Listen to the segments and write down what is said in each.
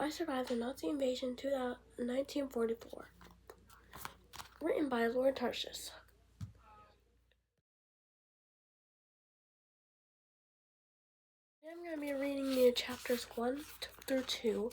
I Survived the Nazi Invasion 1944. Written by Lord Tarshis. I'm going to be reading the chapters 1 through 2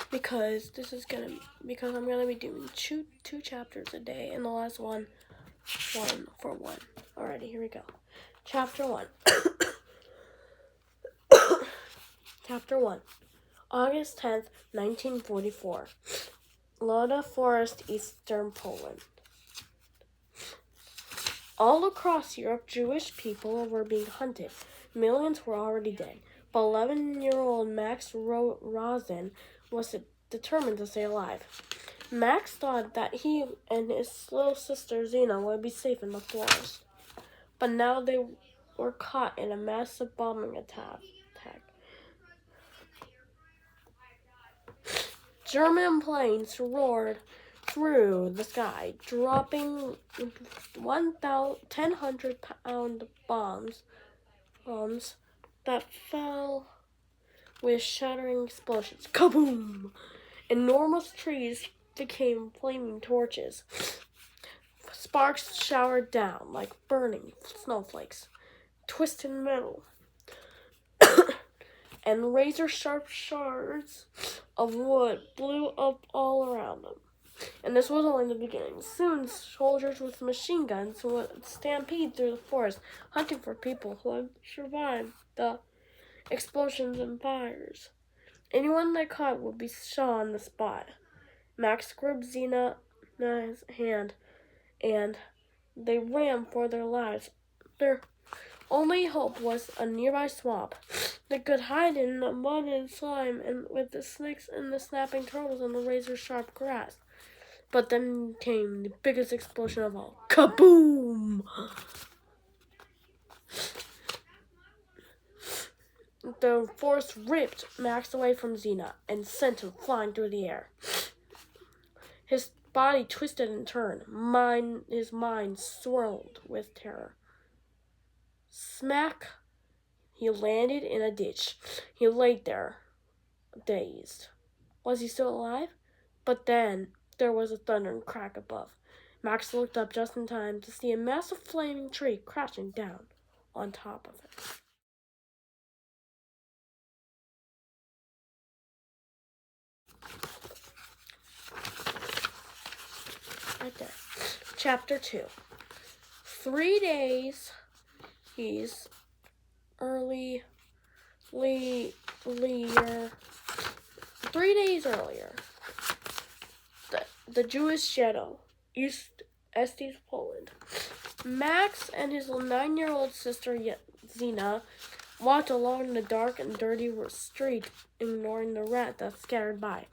because I'm going to be doing two chapters a day, and the last one for one. Alrighty, here we go. Chapter 1. Chapter 1. August 10th, 1944. Lodz Forest, Eastern Poland. All across Europe, Jewish people were being hunted. Millions were already dead. But 11-year-old Max Rosen was determined to stay alive. Max thought that he and his little sister Zina would be safe in the forest. But now they were caught in a massive bombing attack. German planes roared through the sky, dropping 1,100-pound bombs that fell with shattering explosions. Kaboom! Enormous trees became flaming torches. Sparks showered down like burning snowflakes. Twisted metal and razor-sharp shards of wood blew up all around them. And this was only the beginning. Soon, soldiers with machine guns would stampede through the forest, hunting for people who had survived the explosions and fires. Anyone they caught would be shot on the spot. Max grabbed Zina's hand, and they ran for their lives. Their only hope was a nearby swamp. They could hide in the mud and slime and with the snakes and the snapping turtles and the razor-sharp grass. But then came the biggest explosion of all. Kaboom! The force ripped Max away from Zina and sent him flying through the air. His body twisted and turned. His mind swirled with terror. Smack! He landed in a ditch. He lay there, dazed. Was he still alive? But then there was a thunder and crack above. Max looked up just in time to see a massive flaming tree crashing down on top of it. Right there. Chapter 2. 3 days. He's earlier. 3 days earlier. The Jewish ghetto, East Estes, Poland. Max and his 9-year-old sister Zina walked along the dark and dirty street, ignoring the rat that scattered by.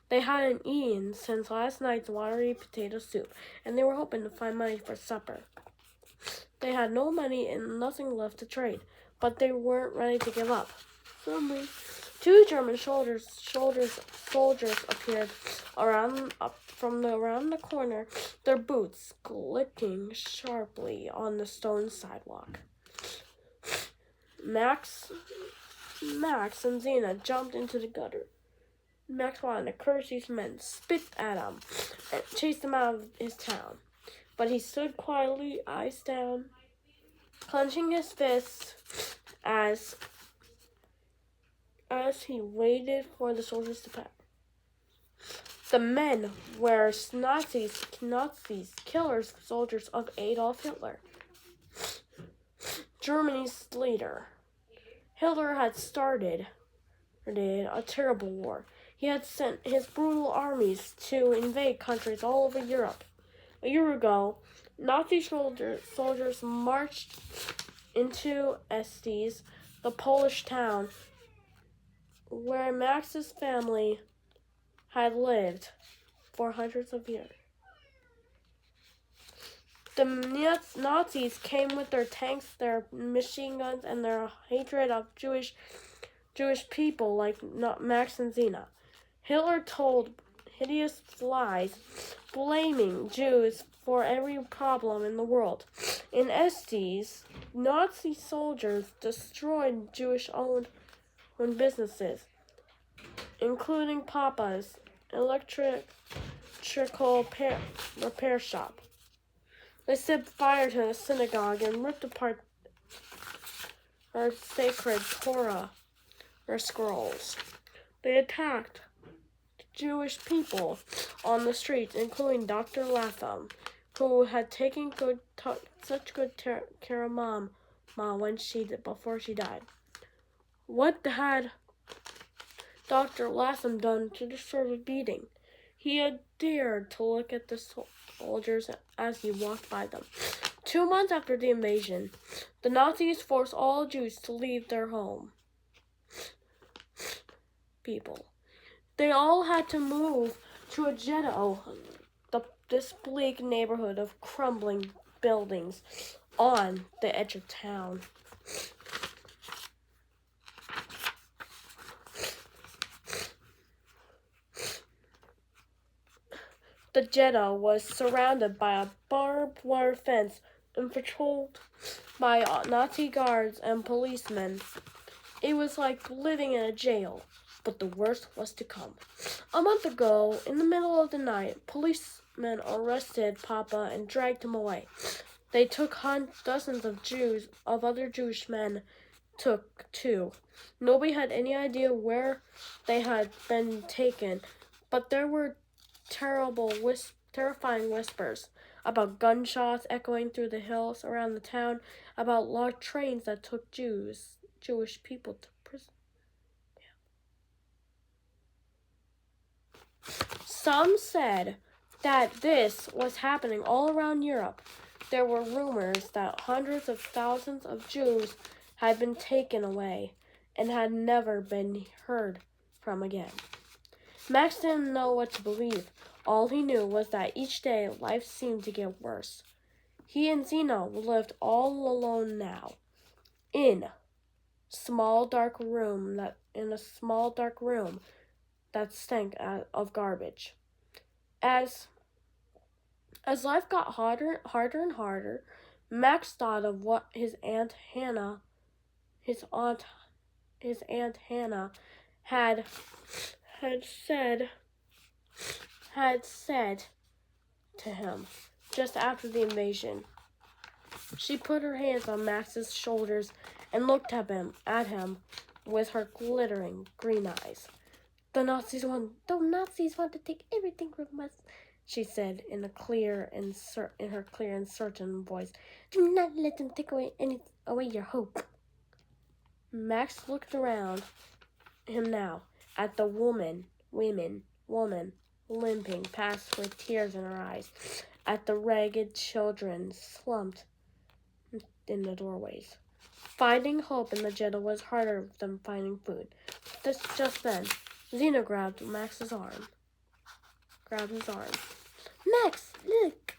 They hadn't eaten since last night's watery potato soup, and they were hoping to find money for supper. They had no money and nothing left to trade, but they weren't ready to give up. Suddenly, 2 German soldiers appeared from around the corner, their boots clicking sharply on the stone sidewalk. Max and Zina jumped into the gutter. Max wanted to curse these men, spit at them, and chase them out of his town. But he stood quietly, eyes down, clenching his fists as he waited for the soldiers to pass. The men were Nazis, killers, soldiers of Adolf Hitler, Germany's leader. Hitler had started a terrible war. He had sent his brutal armies to invade countries all over Europe. A year ago, Nazi soldiers marched into Estes, the Polish town where Max's family had lived for hundreds of years. The Nazis came with their tanks, their machine guns, and their hatred of Jewish people like Max and Zina. Hitler told hideous lies, blaming Jews for every problem in the world. In Estes, Nazi soldiers destroyed Jewish-owned businesses. including Papa's electrical repair shop. They set fire to the synagogue and ripped apart our sacred Torah, or scrolls. They attacked Jewish people on the streets, including Dr. Latham, who had taken such good care of Mom before she died. What had Dr. Latham done to deserve a beating? He had dared to look at the soldiers as he walked by them. 2 months after the invasion, the Nazis forced all Jews to leave their home. They all had to move to a ghetto, this bleak neighborhood of crumbling buildings on the edge of town. The ghetto was surrounded by a barbed wire fence and patrolled by Nazi guards and policemen. It was like living in a jail, but the worst was to come. A month ago, in the middle of the night, policemen arrested Papa and dragged him away. They took dozens of other Jewish men too. Nobody had any idea where they had been taken, but there were terrifying whispers about gunshots echoing through the hills around the town, about large trains that took Jewish people to prison. Some said that this was happening all around Europe. There were rumors that hundreds of thousands of Jews had been taken away and had never been heard from again. Max didn't know what to believe. All he knew was that each day life seemed to get worse. He and Zena lived all alone now, in a small dark room that stank of garbage. As life got harder and harder, Max thought of what his Aunt Hannah had said to him just after the invasion. She put her hands on Max's shoulders and looked at him with her glittering green eyes. The Nazis want to take everything from us, she said in her clear and certain voice. Do not let them take away your hope. Max looked around him now at the woman limping past with tears in her eyes, at the ragged children slumped in the doorways. Finding hope in the ghetto was harder than finding food. Just then, Zena grabbed his arm. Max, look,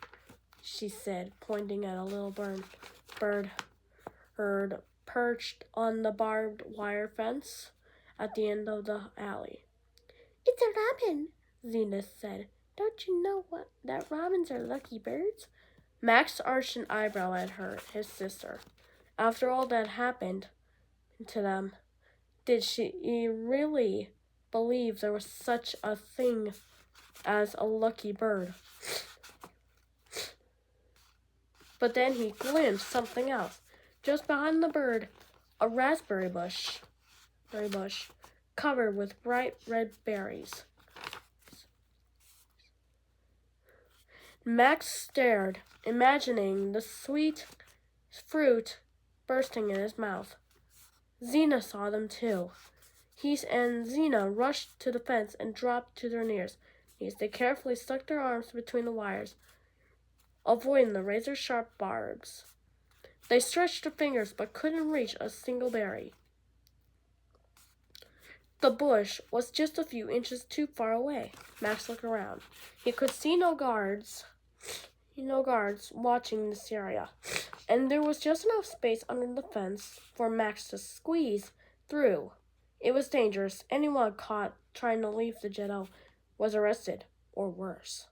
she said, pointing at a little bird perched on the barbed wire fence at the end of the alley. It's a robin, Zena said. Don't you know that robins are lucky birds? Max arched an eyebrow at his sister. After all that happened to them, did she really believe there was such a thing as a lucky bird? But then he glimpsed something else. Just behind the bird, a raspberry bush covered with bright red berries. Max stared, imagining the sweet fruit bursting in his mouth. Zena saw them too. He and Zena rushed to the fence and dropped to their knees. They carefully stuck their arms between the wires, avoiding the razor-sharp barbs. They stretched their fingers but couldn't reach a single berry. The bush was just a few inches too far away. Max looked around. He could see no guards watching this area, and there was just enough space under the fence for Max to squeeze through. It was dangerous. Anyone caught trying to leave the ghetto was arrested, or worse.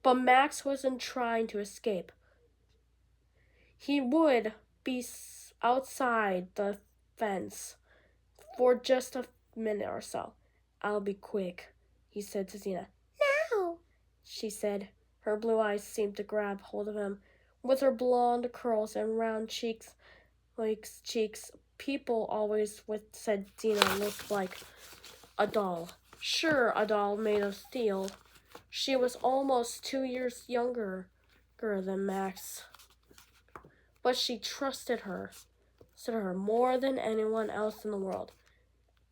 But Max wasn't trying to escape. He would be outside the fence for just a minute or so. I'll be quick, he said to Xena. No, she said. Her blue eyes seemed to grab hold of him. With her blonde curls and round cheeks, people always said Xena looked like a doll. Sure, a doll made of steel. She was almost 2 years younger than Max. But she trusted her more than anyone else in the world.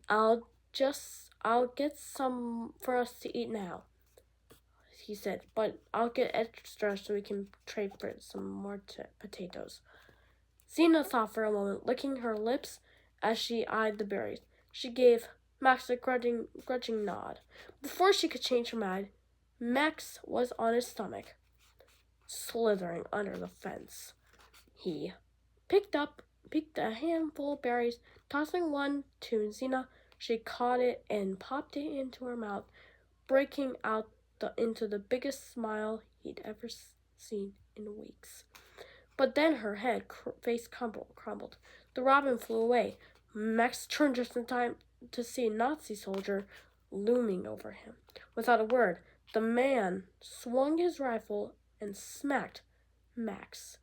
I'll get some for us to eat now, he said, but I'll get extra so we can trade for some more potatoes. Xena thought for a moment, licking her lips as she eyed the berries. She gave Max a grudging nod. Before she could change her mind, Max was on his stomach, slithering under the fence. He picked a handful of berries, tossing one to Xena. She caught it and popped it into her mouth, breaking out into the biggest smile he'd ever seen in weeks. But then her face crumbled. The robin flew away. Max turned just in time to see a Nazi soldier looming over him. Without a word, the man swung his rifle and smacked Max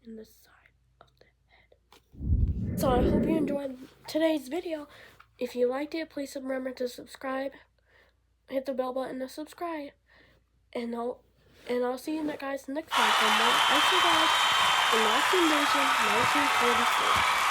in the side of the head. So I hope you enjoyed today's video. If you liked it, please remember to subscribe. Hit the bell button to subscribe. And I'll see you guys next time for more Icy Guys in Nazi Invasion 1944.